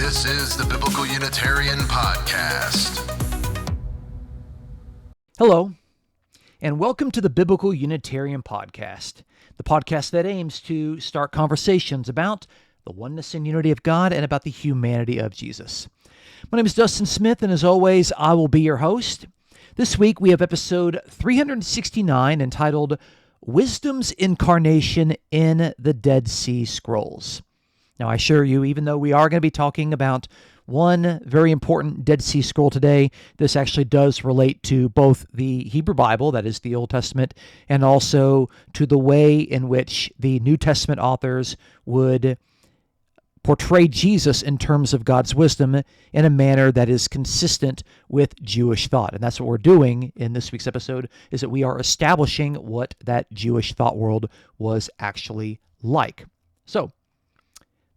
This is the Biblical Unitarian Podcast. Hello, and welcome to the Biblical Unitarian Podcast, the podcast that aims to start conversations about the oneness and unity of God and about the humanity of Jesus. My name is Dustin Smith, and as always, I will be your host. This week, we have episode 369 entitled Wisdom's Incarnation in the Dead Sea Scrolls. Now, I assure you, even though we are going to be talking about one very important Dead Sea Scroll today, this actually does relate to both the Hebrew Bible, that is the Old Testament, and also to the way in which the New Testament authors would portray Jesus in terms of God's wisdom in a manner that is consistent with Jewish thought. And that's what we're doing in this week's episode, is that we are establishing what that Jewish thought world was actually like. So,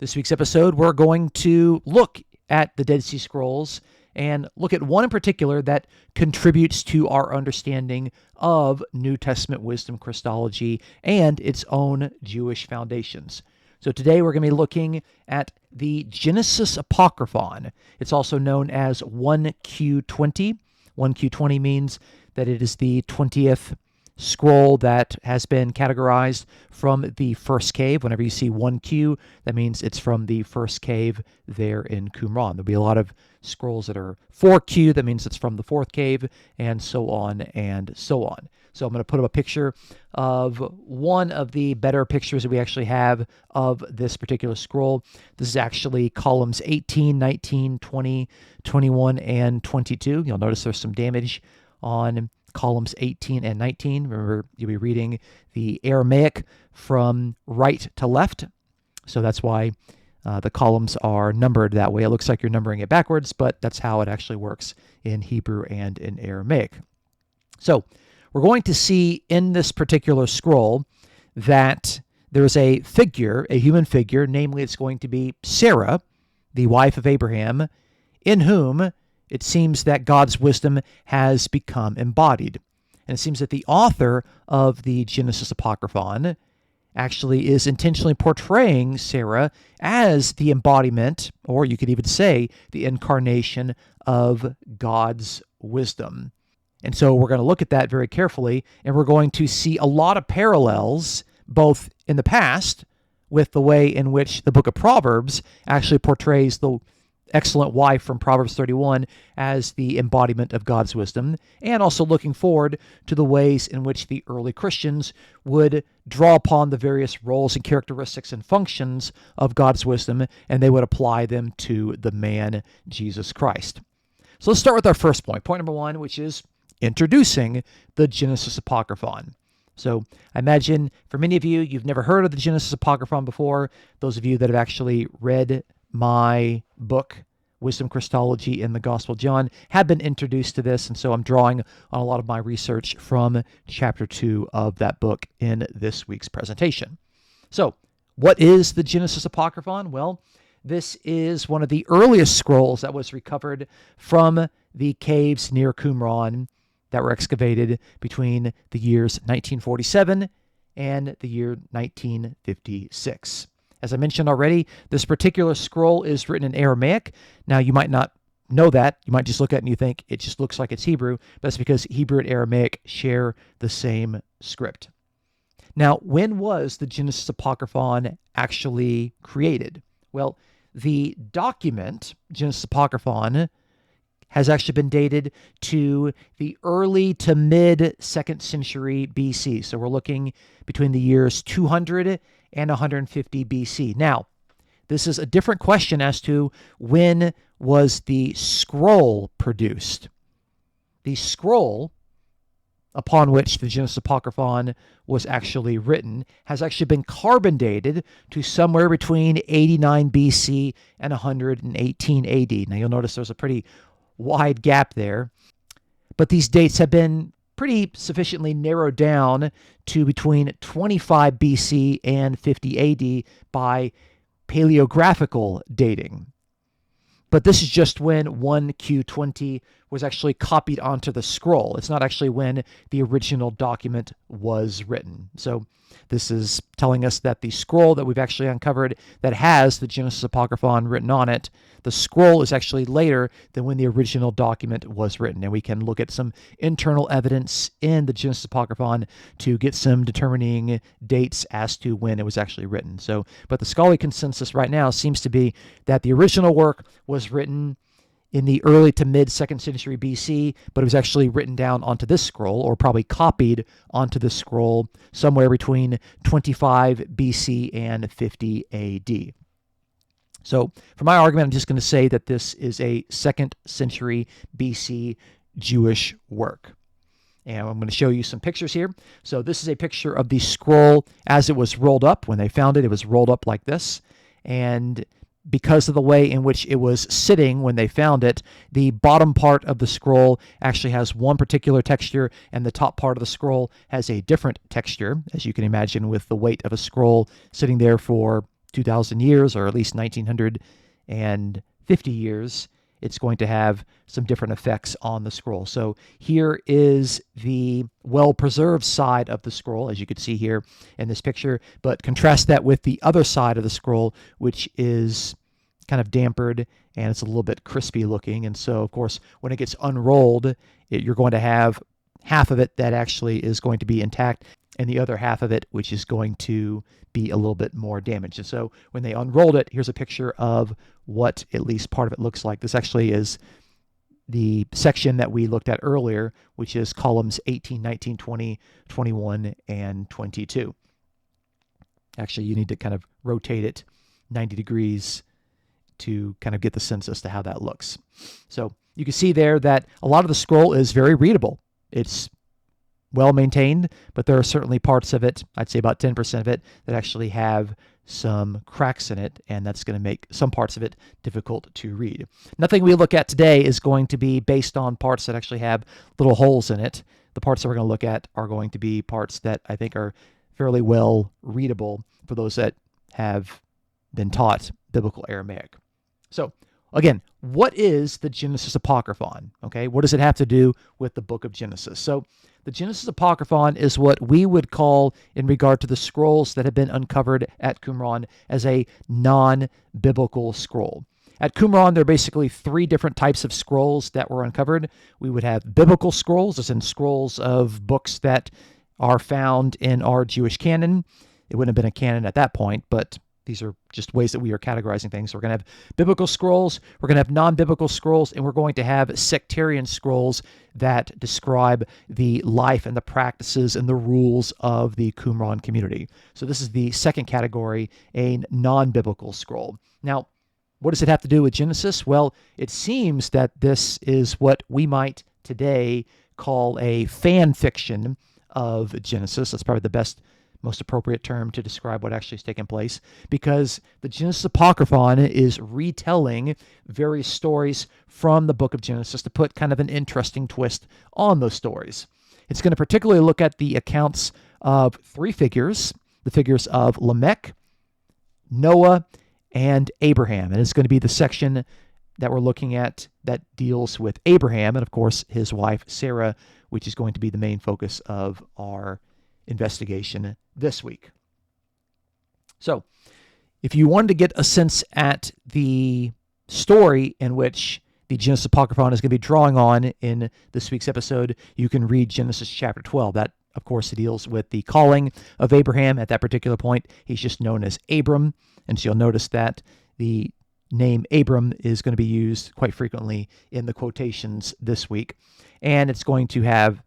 this week's episode, we're going to look at the Dead Sea Scrolls and look at one in particular that contributes to our understanding of New Testament wisdom Christology and its own Jewish foundations. So today we're going to be looking at the Genesis Apocryphon. It's also known as 1Q20. 1Q20 means that it is the 20th scroll that has been categorized from the first cave. Whenever you see 1Q, that means it's from the first cave there in Qumran. There'll be a lot of scrolls that are 4Q, that means it's from the fourth cave, and so on and so on. So I'm going to put up a picture of one of the better pictures that we actually have of this particular scroll. This is actually columns 18, 19, 20, 21, and 22. You'll notice there's some damage on columns 18 and 19. Remember, you'll be reading the Aramaic from right to left. So that's why the columns are numbered that way. It looks like you're numbering it backwards, but that's how it actually works in Hebrew and in Aramaic. So we're going to see in this particular scroll that there's a figure, a human figure, namely it's going to be Sarah, the wife of Abraham, in whom it seems that God's wisdom has become embodied. And it seems that the author of the Genesis Apocryphon actually is intentionally portraying Sarah as the embodiment, or you could even say the incarnation of God's wisdom. And so we're going to look at that very carefully, and we're going to see a lot of parallels, both in the past, with the way in which the book of Proverbs actually portrays the excellent wife from Proverbs 31 as the embodiment of God's wisdom, and also looking forward to the ways in which the early Christians would draw upon the various roles and characteristics and functions of God's wisdom, and they would apply them to the man, Jesus Christ. So let's start with our first point. Point number one, which is introducing the Genesis Apocryphon. So I imagine for many of you, you've never heard of the Genesis Apocryphon before. Those of you that have actually read my book, Wisdom Christology in the Gospel of John, have been introduced to this, and so I'm drawing on a lot of my research from chapter 2 of that book in this week's presentation. So, what is the Genesis Apocryphon? Well, this is one of the earliest scrolls that was recovered from the caves near Qumran that were excavated between the years 1947 and the year 1956. As I mentioned already, this particular scroll is written in Aramaic. Now, you might not know that. You might just look at it and you think it just looks like it's Hebrew. But that's because Hebrew and Aramaic share the same script. Now, when was the Genesis Apocryphon actually created? Well, the document, Genesis Apocryphon, has actually been dated to the early to mid 2nd century BC. So we're looking between the years 200 and 150 BC. Now, this is a different question as to when was the scroll produced. The scroll upon which the Genesis Apocryphon was actually written has actually been carbon dated to somewhere between 89 BC and 118 AD. Now, you'll notice there's a pretty wide gap there, but these dates have been pretty sufficiently narrowed down to between 25 BC and 50 AD by paleographical dating. But this is just when 1Q20 was actually copied onto the scroll. It's not actually when the original document was written. So this is telling us that the scroll that we've actually uncovered that has the Genesis Apocryphon written on it, the scroll is actually later than when the original document was written. And we can look at some internal evidence in the Genesis Apocryphon to get some determining dates as to when it was actually written. So, but the scholarly consensus right now seems to be that the original work was written in the early to mid 2nd century BC, but it was actually written down onto this scroll, or probably copied onto this scroll somewhere between 25 BC and 50 AD. So for my argument, I'm just going to say that this is a 2nd century BC Jewish work. And I'm going to show you some pictures here. So this is a picture of the scroll as it was rolled up. When they found it, it was rolled up like this. And because of the way in which it was sitting when they found it, the bottom part of the scroll actually has one particular texture, and the top part of the scroll has a different texture, as you can imagine, with the weight of a scroll sitting there for 2,000 years, or at least 1,950 years. It's going to have some different effects on the scroll. So here is the well-preserved side of the scroll, as you can see here in this picture, but contrast that with the other side of the scroll, which is kind of dampered, and it's a little bit crispy looking. And so, of course, when it gets unrolled, you're going to have half of it that actually is going to be intact, and the other half of it, which is going to be a little bit more damaged. And so when they unrolled it, here's a picture of what at least part of it looks like. This actually is the section that we looked at earlier, which is columns 18, 19, 20, 21, and 22. Actually, you need to kind of rotate it 90 degrees to kind of get the sense as to how that looks. So you can see there that a lot of the scroll is very readable. It's well maintained, but there are certainly parts of it, I'd say about 10% of it, that actually have some cracks in it, and that's going to make some parts of it difficult to read. Nothing we look at today is going to be based on parts that actually have little holes in it. The parts that we're going to look at are going to be parts that I think are fairly well readable for those that have been taught biblical Aramaic. So again, what is the Genesis Apocryphon? Okay, what does it have to do with the book of Genesis? So the Genesis Apocryphon is what we would call, in regard to the scrolls that have been uncovered at Qumran, as a non-biblical scroll. At Qumran, there are basically 3 different types of scrolls that were uncovered. We would have biblical scrolls, as in scrolls of books that are found in our Jewish canon. It wouldn't have been a canon at that point, but these are just ways that we are categorizing things. So we're going to have biblical scrolls, we're going to have non-biblical scrolls, and we're going to have sectarian scrolls that describe the life and the practices and the rules of the Qumran community. So this is the second category, a non-biblical scroll. Now, what does it have to do with Genesis? Well, it seems that this is what we might today call a fan fiction of Genesis. That's probably the best, most appropriate term to describe what actually has taken place, because the Genesis Apocryphon is retelling various stories from the book of Genesis to put kind of an interesting twist on those stories. It's going to particularly look at the accounts of 3 figures, the figures of Lamech, Noah, and Abraham. And it's going to be the section that we're looking at that deals with Abraham and, of course, his wife Sarah, which is going to be the main focus of our investigation this week. So, if you wanted to get a sense at the story in which the Genesis Apocryphon is going to be drawing on in this week's episode, you can read Genesis chapter 12. That, of course, deals with the calling of Abraham. At that particular point, he's just known as Abram, and so you'll notice that the name Abram is going to be used quite frequently in the quotations this week, and it's going to have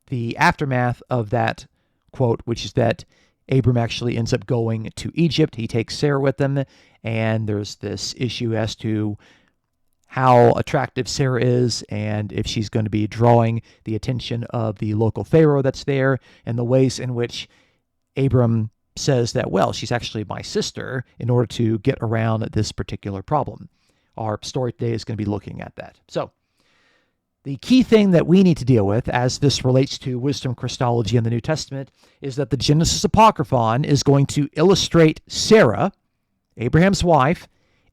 the aftermath of that quote, which is that Abram actually ends up going to Egypt. He takes Sarah with him, and there's this issue as to how attractive Sarah is and if she's going to be drawing the attention of the local Pharaoh that's there, and the ways in which Abram says that, well, she's actually my sister, in order to get around this particular problem. Our story today is going to be looking at that. So, the key thing that we need to deal with as this relates to wisdom Christology in the New Testament is that the Genesis Apocryphon is going to illustrate Sarah, Abraham's wife,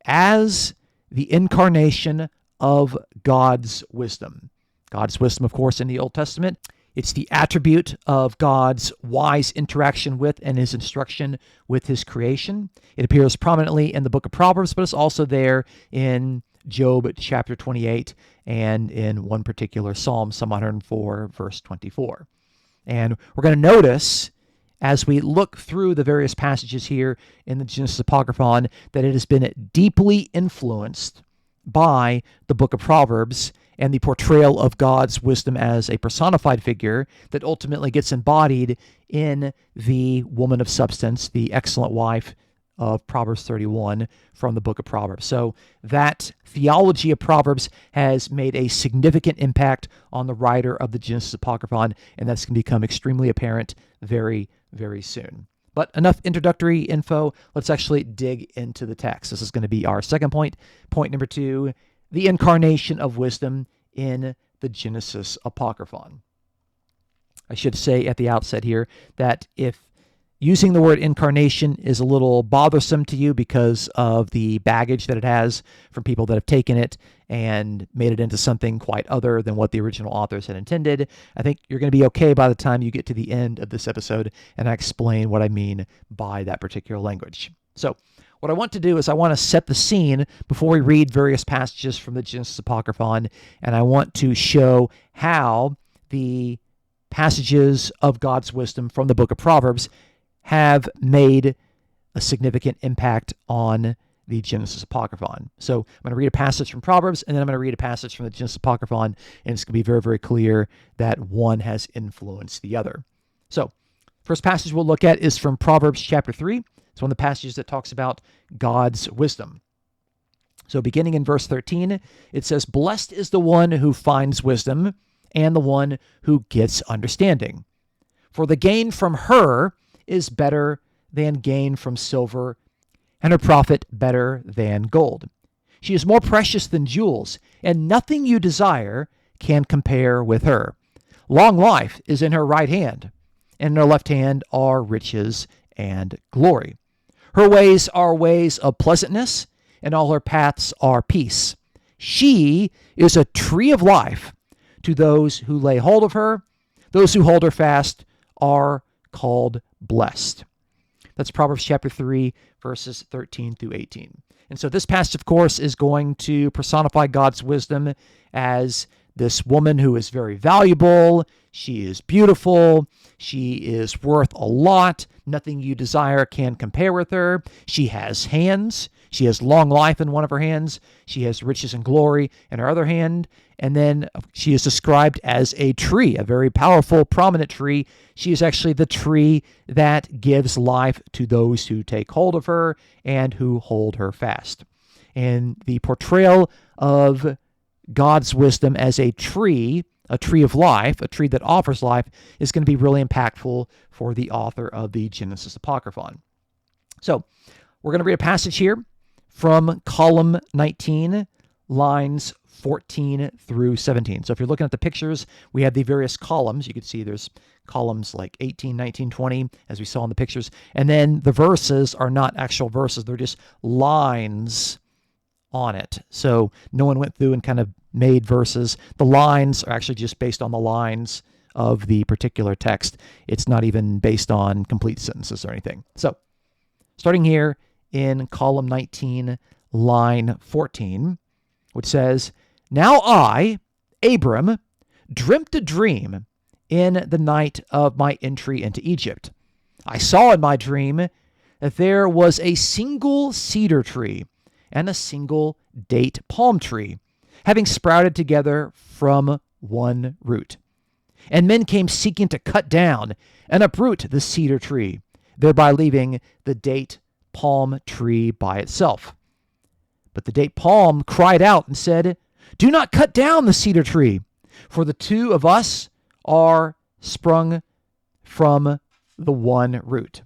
as the incarnation of God's wisdom. God's wisdom, of course, in the Old Testament, it's the attribute of God's wise interaction with and his instruction with his creation. It appears prominently in the book of Proverbs, but it's also there in Job chapter 28 and in one particular Psalm, Psalm 104, verse 24. And we're going to notice as we look through the various passages here in the Genesis Apocryphon that it has been deeply influenced by the book of Proverbs and the portrayal of God's wisdom as a personified figure that ultimately gets embodied in the woman of substance, the excellent wife of Proverbs 31 from the book of Proverbs. So that theology of Proverbs has made a significant impact on the writer of the Genesis Apocryphon, and that's going to become extremely apparent very, very soon. But enough introductory info. Let's actually dig into the text. This is going to be our second point. Point number 2, the incarnation of wisdom in the Genesis Apocryphon. I should say at the outset here that if using the word incarnation is a little bothersome to you because of the baggage that it has from people that have taken it and made it into something quite other than what the original authors had intended, I think you're going to be okay by the time you get to the end of this episode and I explain what I mean by that particular language. So what I want to do is I want to set the scene before we read various passages from the Genesis Apocryphon, and I want to show how the passages of God's wisdom from the book of Proverbs have made a significant impact on the Genesis Apocryphon. So I'm going to read a passage from Proverbs, and then I'm going to read a passage from the Genesis Apocryphon, and it's going to be very, very clear that one has influenced the other. So first passage we'll look at is from Proverbs chapter 3. It's one of the passages that talks about God's wisdom. So beginning in verse 13, it says, "Blessed is the one who finds wisdom and the one who gets understanding. For the gain from her is better than gain from silver, and her profit better than gold. She is more precious than jewels, and nothing you desire can compare with her. Long life is in her right hand, and in her left hand are riches and glory. Her ways are ways of pleasantness, and all her paths are peace. She is a tree of life to those who lay hold of her. Those who hold her fast are called blessed." That's Proverbs chapter 3, verses 13 through 18. And so this passage, of course, is going to personify God's wisdom as this woman who is very valuable. She is beautiful. She is worth a lot. Nothing you desire can compare with her. She has hands. She has long life in one of her hands. She has riches and glory in her other hand. And then she is described as a tree, a very powerful, prominent tree. She is actually the tree that gives life to those who take hold of her and who hold her fast. And the portrayal of God's wisdom as a tree of life, a tree that offers life, is going to be really impactful for the author of the Genesis Apocryphon. So we're going to read a passage here from column 19, lines 14 through 17. So if you're looking at the pictures, we have the various columns. You can see there's columns like 18, 19, 20, as we saw in the pictures. And then the verses are not actual verses. They're just lines on it. So no one went through and kind of made verses. The lines are actually just based on the lines of the particular text. It's not even based on complete sentences or anything. So starting here in column 19, line 14, which says, "Now I, Abram, dreamt a dream in the night of my entry into Egypt. I saw in my dream that there was a single cedar tree and a single date palm tree, having sprouted together from one root. And men came seeking to cut down and uproot the cedar tree, thereby leaving the date palm tree by itself. But the date palm cried out and said, 'Do not cut down the cedar tree, for the two of us are sprung from the one root.'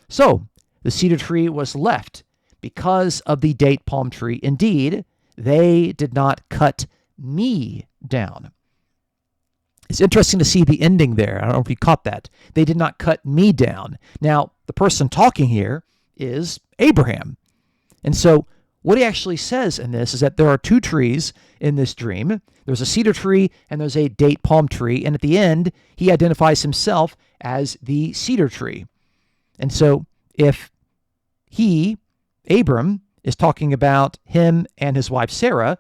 So the cedar tree was left because of the date palm tree. Indeed, they did not cut me down." It's interesting to see the ending there. I don't know if you caught that. They did not cut me down. Now, the person talking here is Abraham. And so what he actually says in this is that there are two trees in this dream. There's a cedar tree and there's a date palm tree. And at the end, he identifies himself as the cedar tree. And so if he, Abram, is talking about him and his wife Sarah,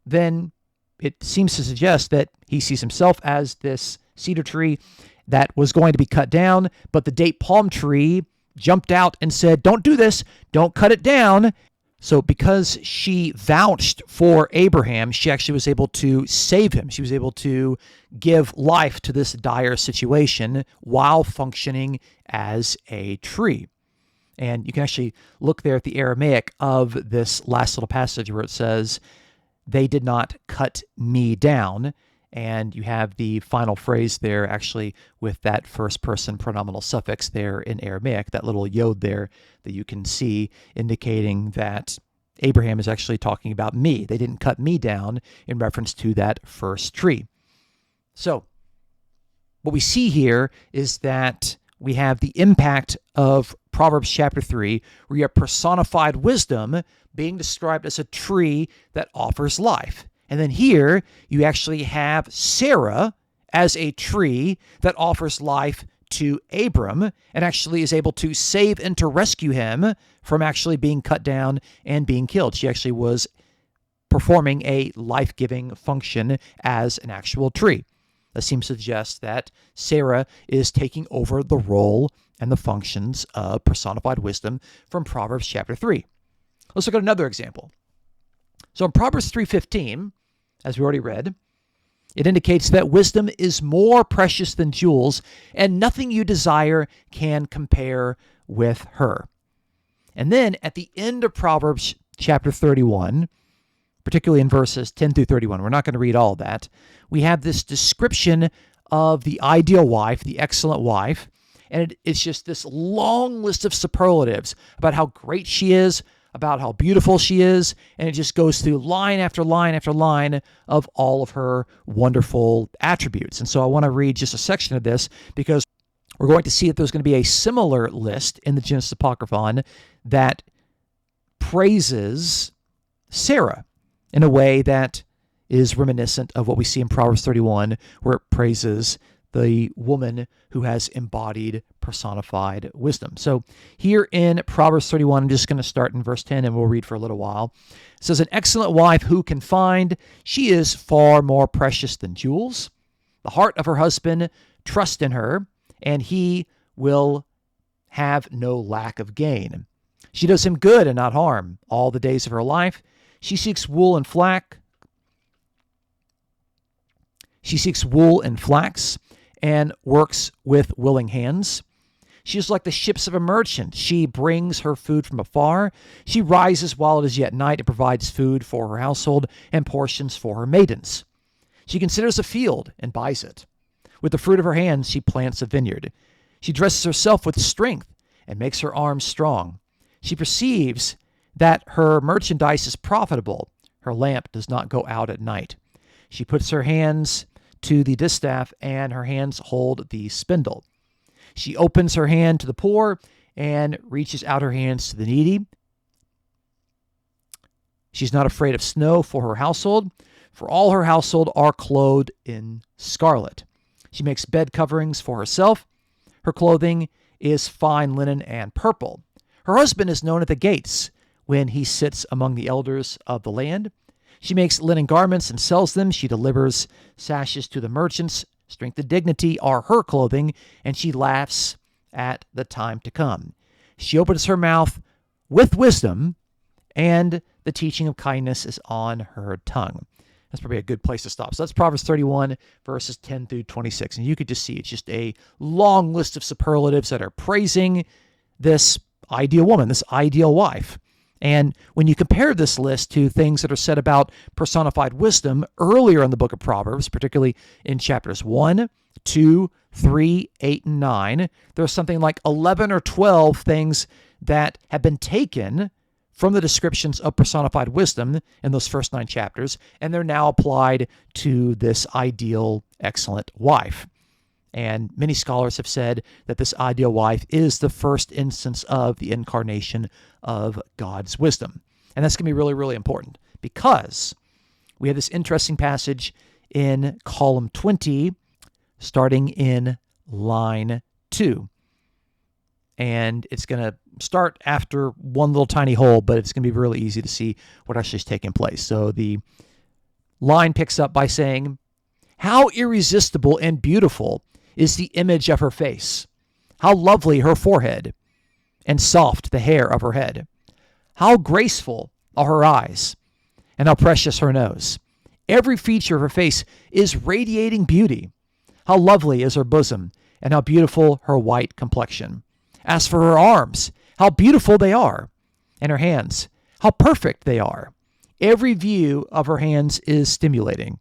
then it seems to suggest that he sees himself as this cedar tree that was going to be cut down, but the date palm tree jumped out and said, "Don't do this, don't cut it down." So because she vouched for Abraham, she actually was able to save him. She was able to give life to this dire situation while functioning as a tree. And you can actually look there at the Aramaic of this last little passage where it says, "They did not cut me down." And you have the final phrase there actually with that first person pronominal suffix there in Aramaic, that little yod there that you can see indicating that Abraham is actually talking about me. They didn't cut me down in reference to that first tree. So what we see here is that we have the impact of Proverbs chapter 3, where you have personified wisdom being described as a tree that offers life. And then here you actually have Sarah as a tree that offers life to Abram and actually is able to save and to rescue him from actually being cut down and being killed. She actually was performing a life-giving function as an actual tree. That seems to suggest that Sarah is taking over the role and the functions of personified wisdom from Proverbs chapter 3. Let's look at another example. So in Proverbs 3:15, as we already read, it indicates that wisdom is more precious than jewels, and nothing you desire can compare with her. And then at the end of Proverbs chapter 31, particularly in verses 10 through 31, we're not going to read all of that, we have this description of the ideal wife, the excellent wife, and it's just this long list of superlatives about how great she is, about how beautiful she is, and it just goes through line after line after line of all of her wonderful attributes. And so I want to read just a section of this because we're going to see that there's going to be a similar list in the Genesis Apocryphon that praises Sarah in a way that is reminiscent of what we see in Proverbs 31, where it praises the woman who has embodied personified wisdom. So here in Proverbs 31, I'm just going to start in verse 10 and we'll read for a little while. It says, "An excellent wife who can find? She is far more precious than jewels. The heart of her husband trusts in her, and he will have no lack of gain. She does him good and not harm all the days of her life. She seeks wool and flax. And works with willing hands. She is like the ships of a merchant. She brings her food from afar. She rises while it is yet night and provides food for her household and portions for her maidens. She considers a field and buys it. With the fruit of her hands she plants a vineyard. She dresses herself with strength and makes her arms strong. She perceives that her merchandise is profitable. Her lamp does not go out at night. She puts her hands to the distaff, and her hands hold the spindle. She opens her hand to the poor and reaches out her hands to the needy. She's not afraid of snow for her household, for all her household are clothed in scarlet. She makes bed coverings for herself. Her clothing is fine linen and purple. Her husband is known at the gates when he sits among the elders of the land. She makes linen garments and sells them. She delivers sashes to the merchants. Strength and dignity are her clothing, and she laughs at the time to come. She opens her mouth with wisdom, and the teaching of kindness is on her tongue. That's probably a good place to stop. So that's Proverbs 31, verses 10 through 26. And you could just see it's just a long list of superlatives that are praising this ideal woman, this ideal wife. And when you compare this list to things that are said about personified wisdom earlier in the book of Proverbs, particularly in chapters 1, 2, 3, 8, and 9, there's something like 11 or 12 things that have been taken from the descriptions of personified wisdom in those first 9 chapters, and they're now applied to this ideal, excellent wife. And many scholars have said that this ideal wife is the first instance of the incarnation of God's wisdom. And that's going to be really, really important because we have this interesting passage in column 20, starting in line 2. And it's going to start after one little tiny hole, but it's going to be really easy to see what actually is taking place. So the line picks up by saying, "How irresistible and beautiful is the image of her face. How lovely her forehead, and soft the hair of her head. How graceful are her eyes, and how precious her nose. Every feature of her face is radiating beauty. How lovely is her bosom, and how beautiful her white complexion. As for her arms, how beautiful they are, and her hands, how perfect they are. Every view of her hands is stimulating.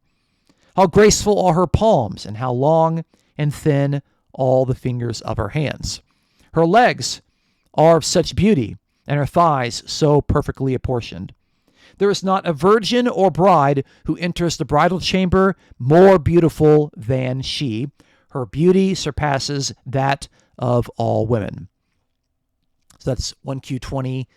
How graceful are her palms, and how long and thin all the fingers of her hands. Her legs are of such beauty, and her thighs so perfectly apportioned. There is not a virgin or bride who enters the bridal chamber more beautiful than she. Her beauty surpasses that of all women." So that's 1Q20,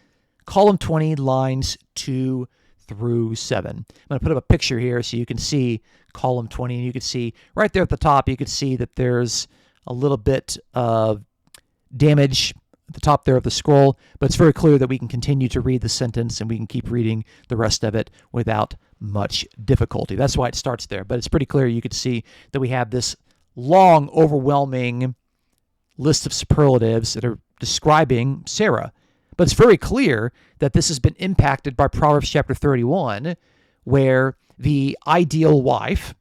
column 20, lines 2 through 7. I'm going to put up a picture here so you can see column 20, and you can see right there at the top, you can see that there's a little bit of damage at the top there of the scroll, but it's very clear that we can continue to read the sentence and we can keep reading the rest of it without much difficulty. That's why it starts there, but it's pretty clear. You can see that we have this long, overwhelming list of superlatives that are describing Sarah. But it's very clear that this has been impacted by Proverbs chapter 31, where the ideal wife,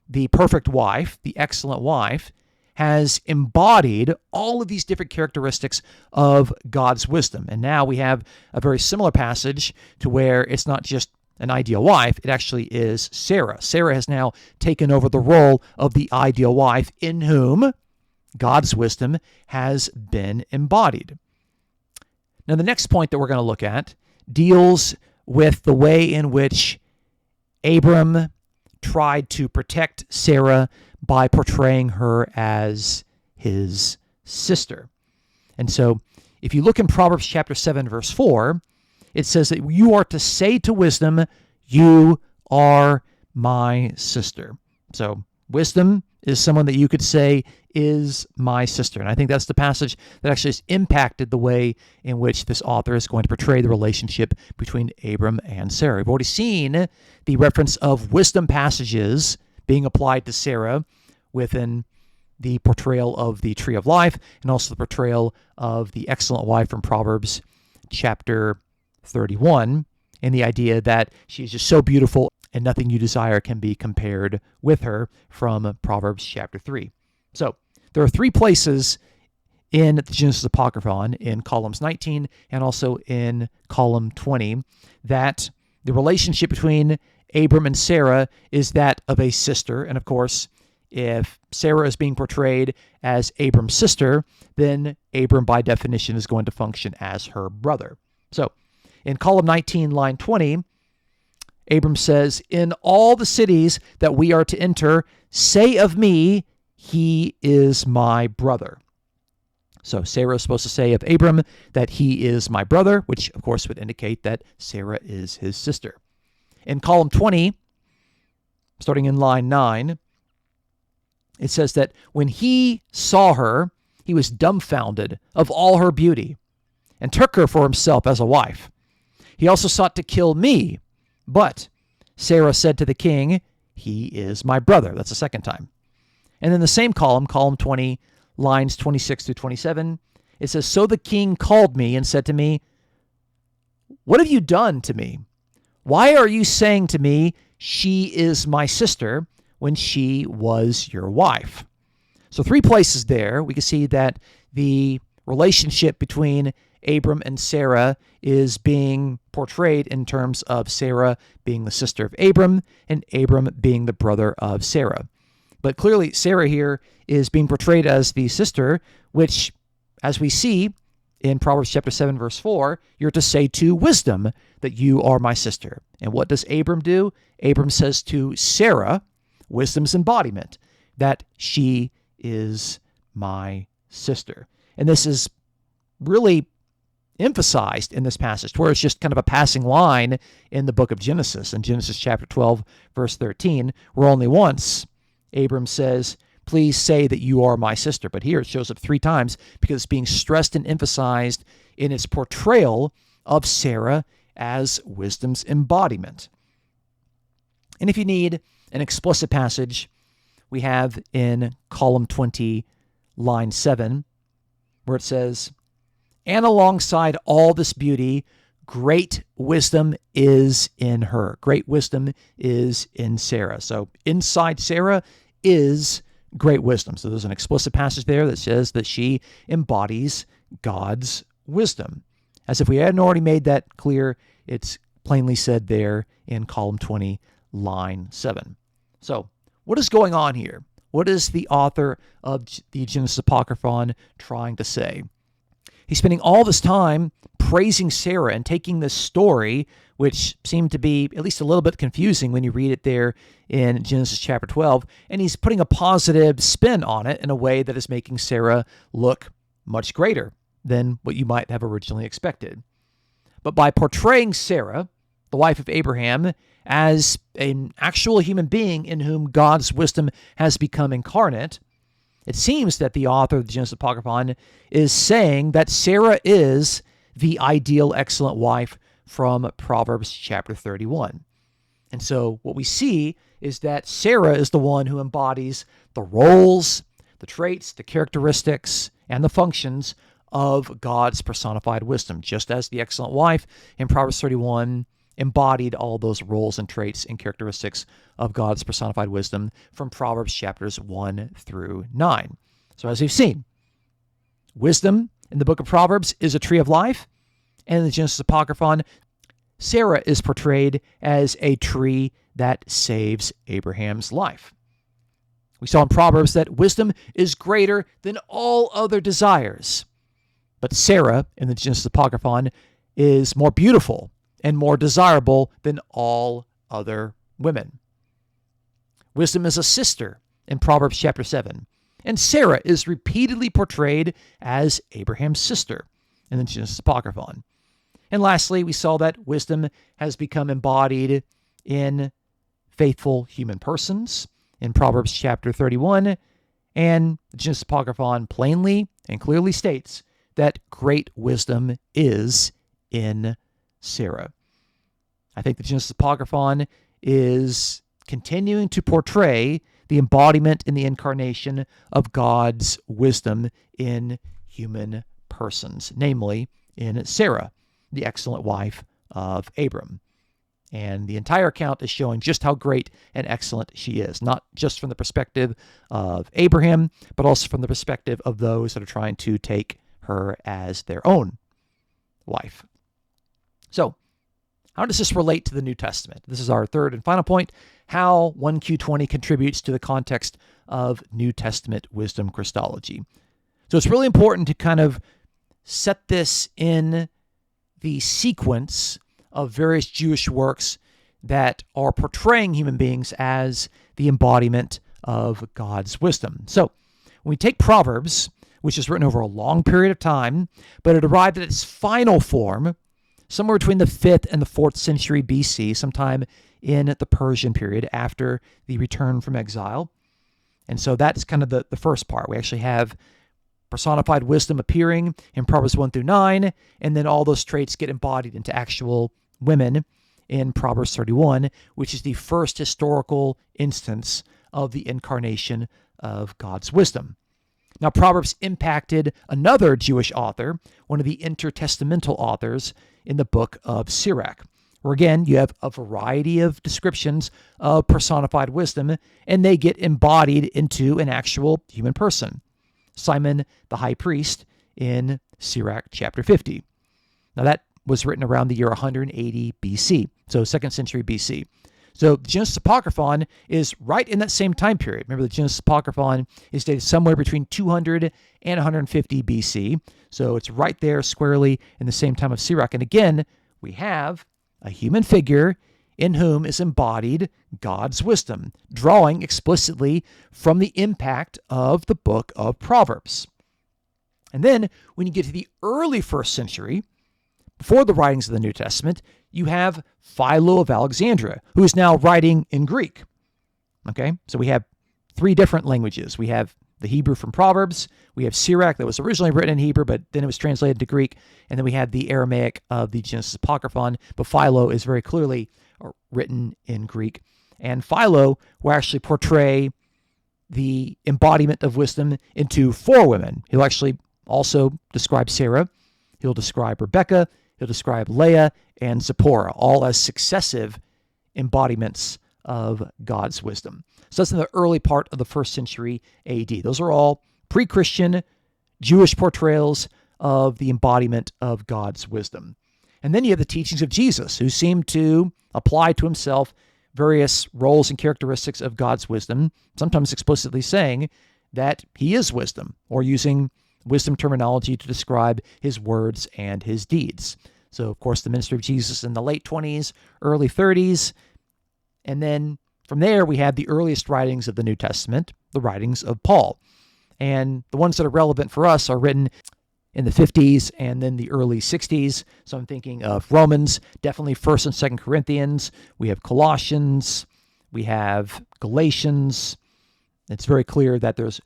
the perfect wife, the excellent wife, has embodied all of these different characteristics of God's wisdom. And now we have a very similar passage to where it's not just an ideal wife, it actually is Sarah. Sarah has now taken over the role of the ideal wife in whom God's wisdom has been embodied. Now, the next point that we're going to look at deals with the way in which Abram tried to protect Sarah by portraying her as his sister. And so, if you look in Proverbs chapter 7, verse 4, it says that you are to say to wisdom, "You are my sister." So, wisdom is someone that you could say is my sister. And I think that's the passage that actually has impacted the way in which this author is going to portray the relationship between Abram and Sarah. We've already seen the reference of wisdom passages being applied to Sarah within the portrayal of the tree of life and also the portrayal of the excellent wife from Proverbs chapter 31, and the idea that she's just so beautiful and nothing you desire can be compared with her from Proverbs chapter 3. So there are 3 places in the Genesis Apocryphon, in columns 19 and also in column 20, that the relationship between Abram and Sarah is that of a sister. And of course, if Sarah is being portrayed as Abram's sister, then Abram by definition is going to function as her brother. So in column 19, line 20, Abram says, "In all the cities that we are to enter, say of me, he is my brother." So Sarah is supposed to say of Abram that he is my brother, which of course would indicate that Sarah is his sister. In column 20, starting in line 9, it says that when he saw her, he was dumbfounded of all her beauty and took her for himself as a wife. He also sought to kill me, but Sarah said to the king, "He is my brother." That's the second time. And in the same column, column 20, lines 26 through 27, it says, "So the king called me and said to me, 'What have you done to me? Why are you saying to me, she is my sister, when she was your wife?'" So 3 places there we can see that the relationship between Abram and Sarah is being portrayed in terms of Sarah being the sister of Abram and Abram being the brother of Sarah. But clearly Sarah here is being portrayed as the sister, which, as we see in Proverbs chapter 7, verse 4, you're to say to wisdom that you are my sister. And what does Abram do? Abram says to Sarah, wisdom's embodiment, that she is my sister. And this is really emphasized in this passage, where it's just kind of a passing line in the book of Genesis. In Genesis chapter 12, verse 13, where only once Abram says, please say that you are my sister. But here it shows up 3 times because it's being stressed and emphasized in its portrayal of Sarah as wisdom's embodiment. And if you need an explicit passage, we have in column 20, line 7, where it says, and alongside all this beauty, great wisdom is in her. Great wisdom is in Sarah. So inside Sarah is great wisdom. So there's an explicit passage there that says that she embodies God's wisdom. As if we hadn't already made that clear, it's plainly said there in column 20, line 7. So what is going on here? What is the author of the Genesis Apocryphon trying to say? He's spending all this time praising Sarah and taking this story, which seemed to be at least a little bit confusing when you read it there in Genesis chapter 12, and he's putting a positive spin on it in a way that is making Sarah look much greater than what you might have originally expected. But by portraying Sarah, the wife of Abraham, as an actual human being in whom God's wisdom has become incarnate, it seems that the author of the Genesis Apocryphon is saying that Sarah is the ideal, excellent wife from Proverbs chapter 31. And so what we see is that Sarah is the one who embodies the roles, the traits, the characteristics, and the functions of God's personified wisdom, just as the excellent wife in Proverbs 31 embodied all those roles and traits and characteristics of God's personified wisdom from Proverbs chapters 1 through 9. So as we've seen, wisdom in the book of Proverbs is a tree of life, and in the Genesis Apocryphon, Sarah is portrayed as a tree that saves Abraham's life. We saw in Proverbs that wisdom is greater than all other desires, but Sarah in the Genesis Apocryphon is more beautiful and more desirable than all other women. Wisdom is a sister in Proverbs chapter 7, and Sarah is repeatedly portrayed as Abraham's sister in the Genesis Apocryphon. And lastly, we saw that wisdom has become embodied in faithful human persons in Proverbs chapter 31, and the Genesis Apocryphon plainly and clearly states that great wisdom is in Sarah. I think the Genesis Apocryphon is continuing to portray the embodiment in the incarnation of God's wisdom in human persons, namely in Sarah, the excellent wife of Abram. And the entire account is showing just how great and excellent she is, not just from the perspective of Abraham, but also from the perspective of those that are trying to take her as their own wife. So, how does this relate to the New Testament? This is our third and final point, how 1Q20 contributes to the context of New Testament wisdom Christology. So it's really important to kind of set this in the sequence of various Jewish works that are portraying human beings as the embodiment of God's wisdom. So when we take Proverbs, which is written over a long period of time, but it arrived at its final form somewhere between the 5th and the 4th century BC, sometime in the Persian period after the return from exile. And so that's kind of the first part. We actually have personified wisdom appearing in Proverbs 1 through 9, and then all those traits get embodied into actual women in Proverbs 31, which is the first historical instance of the incarnation of God's wisdom. Now, Proverbs impacted another Jewish author, one of the intertestamental authors in the book of Sirach, where again, you have a variety of descriptions of personified wisdom, and they get embodied into an actual human person. Simon the high priest in Sirach chapter 50. Now, that was written around the year 180 BC, so 2nd century BC. So the Genesis Apocryphon is right in that same time period. Remember, the Genesis Apocryphon is dated somewhere between 200 and 150 BC. So it's right there squarely in the same time of Sirach. And again, we have a human figure in whom is embodied God's wisdom, drawing explicitly from the impact of the book of Proverbs. And then when you get to the early 1st century, before the writings of the New Testament, you have Philo of Alexandria, who is now writing in Greek. Okay, so we have three different languages. We have the Hebrew from Proverbs, we have Sirach that was originally written in Hebrew, but then it was translated to Greek, and then we have the Aramaic of the Genesis Apocryphon, but Philo is very clearly written in Greek. And Philo will actually portray the embodiment of wisdom into four women. He'll actually also describe Sarah, he'll describe Rebecca, he'll describe Leah, and Zipporah, all as successive embodiments of God's wisdom. So that's in the early part of the first century AD. Those are all pre-Christian Jewish portrayals of the embodiment of God's wisdom. And then you have the teachings of Jesus, who seem to apply to himself various roles and characteristics of God's wisdom, sometimes explicitly saying that he is wisdom, or using wisdom terminology to describe his words and his deeds. So, of course, the ministry of Jesus in the late 20s, early 30s, and then from there we have the earliest writings of the New Testament, the writings of Paul. And the ones that are relevant for us are written in the 50s and then the early 60s. So I'm thinking of Romans, definitely 1st and 2nd Corinthians. We have Colossians. We have Galatians. It's very clear that there's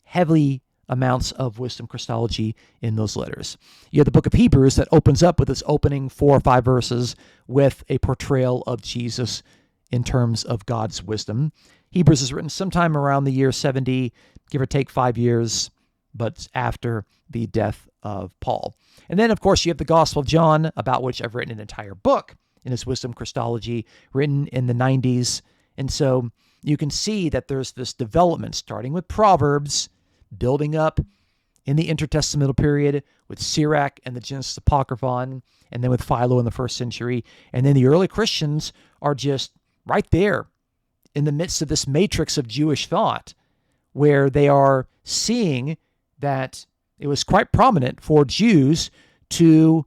heavy amounts of wisdom Christology in those letters. You have the book of Hebrews that opens up with its opening 4 or 5 verses with a portrayal of Jesus in terms of God's wisdom. Hebrews is written sometime around the year 70, give or take 5 years, but after the death of Paul. And then, of course, you have the Gospel of John, about which I've written an entire book in his wisdom Christology, written in the 90s. And so you can see that there's this development starting with Proverbs, building up in the intertestamental period with Sirach and the Genesis Apocryphon, and then with Philo in the first century. And then the early Christians are just right there in the midst of this matrix of Jewish thought, where they are seeing that it was quite prominent for Jews to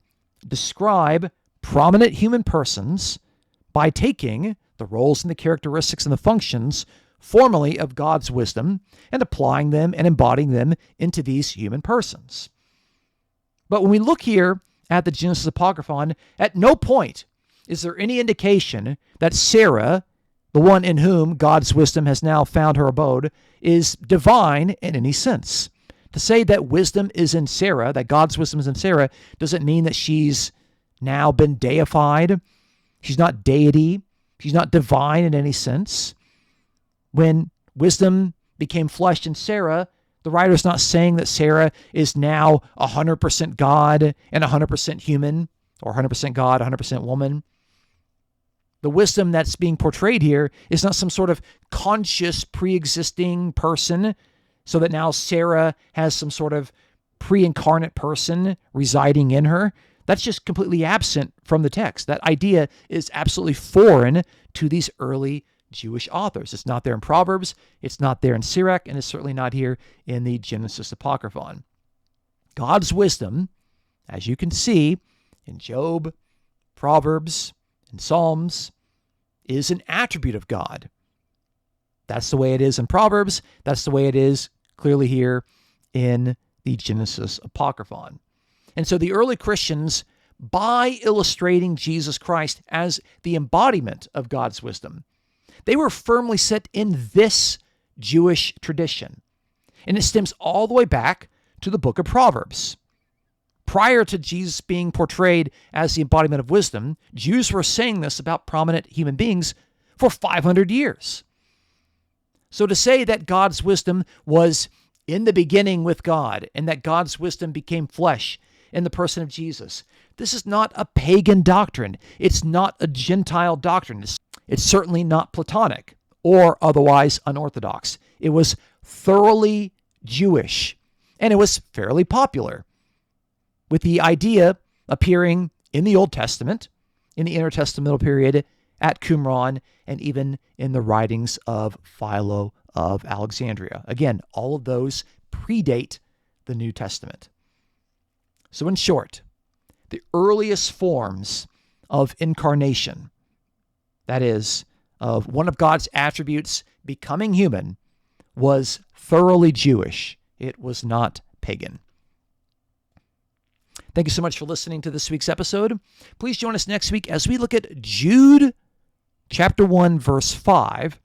describe prominent human persons by taking the roles and the characteristics and the functions formally of God's wisdom and applying them and embodying them into these human persons. But when we look here at the Genesis Apocryphon, at no point is there any indication that Sarah, the one in whom God's wisdom has now found her abode, is divine in any sense. To say that wisdom is in Sarah, that God's wisdom is in Sarah, doesn't mean that she's now been deified. She's not deity. She's not divine in any sense. When wisdom became flesh in Sarah, the writer's not saying that Sarah is now 100% God and 100% human, or 100% God, 100% woman. The wisdom that's being portrayed here is not some sort of conscious, pre-existing person, so that now Sarah has some sort of pre-incarnate person residing in her. That's just completely absent from the text. That idea is absolutely foreign to these early Jewish authors. It's not there in Proverbs, it's not there in Sirach, and it's certainly not here in the Genesis Apocryphon. God's wisdom, as you can see in Job, Proverbs, and Psalms, is an attribute of God. That's the way it is in Proverbs. That's the way it is clearly here in the Genesis Apocryphon. And so the early Christians, by illustrating Jesus Christ as the embodiment of God's wisdom, they were firmly set in this Jewish tradition. And it stems all the way back to the book of Proverbs. Prior to Jesus being portrayed as the embodiment of wisdom, Jews were saying this about prominent human beings for 500 years. So to say that God's wisdom was in the beginning with God and that God's wisdom became flesh in the person of Jesus, this is not a pagan doctrine. It's not a Gentile doctrine. It's certainly not Platonic or otherwise unorthodox. It was thoroughly Jewish, and it was fairly popular, with the idea appearing in the Old Testament, in the intertestamental period, at Qumran, and even in the writings of Philo of Alexandria. Again, all of those predate the New Testament. So in short, the earliest forms of incarnation, that is, of one of God's attributes becoming human, was thoroughly Jewish. It was not pagan. Thank you so much for listening to this week's episode. Please join us next week as we look at Jude chapter 1, verse 5,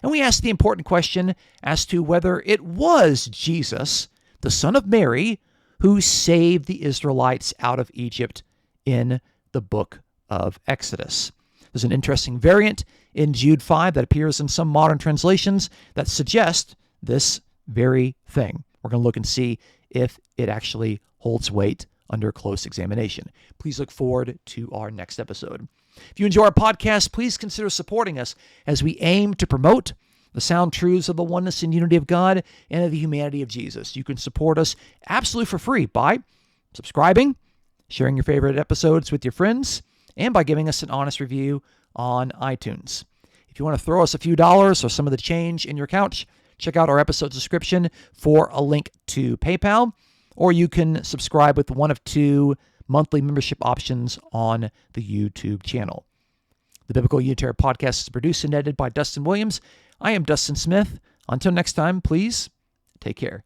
and we ask the important question as to whether it was Jesus, the son of Mary, who saved the Israelites out of Egypt in the book of Exodus. There's an interesting variant in Jude 5 that appears in some modern translations that suggest this very thing. We're going to look and see if it actually holds weight under close examination. Please look forward to our next episode. If you enjoy our podcast, please consider supporting us as we aim to promote the sound truths of the oneness and unity of God and of the humanity of Jesus. You can support us absolutely for free by subscribing, sharing your favorite episodes with your friends, and by giving us an honest review on iTunes. If you want to throw us a few dollars or some of the change in your account, check out our episode description for a link to PayPal, or you can subscribe with one of 2 monthly membership options on the YouTube channel. The Biblical Unitarian Podcast is produced and edited by Dustin Williams. I am Dustin Smith. Until next time, please take care.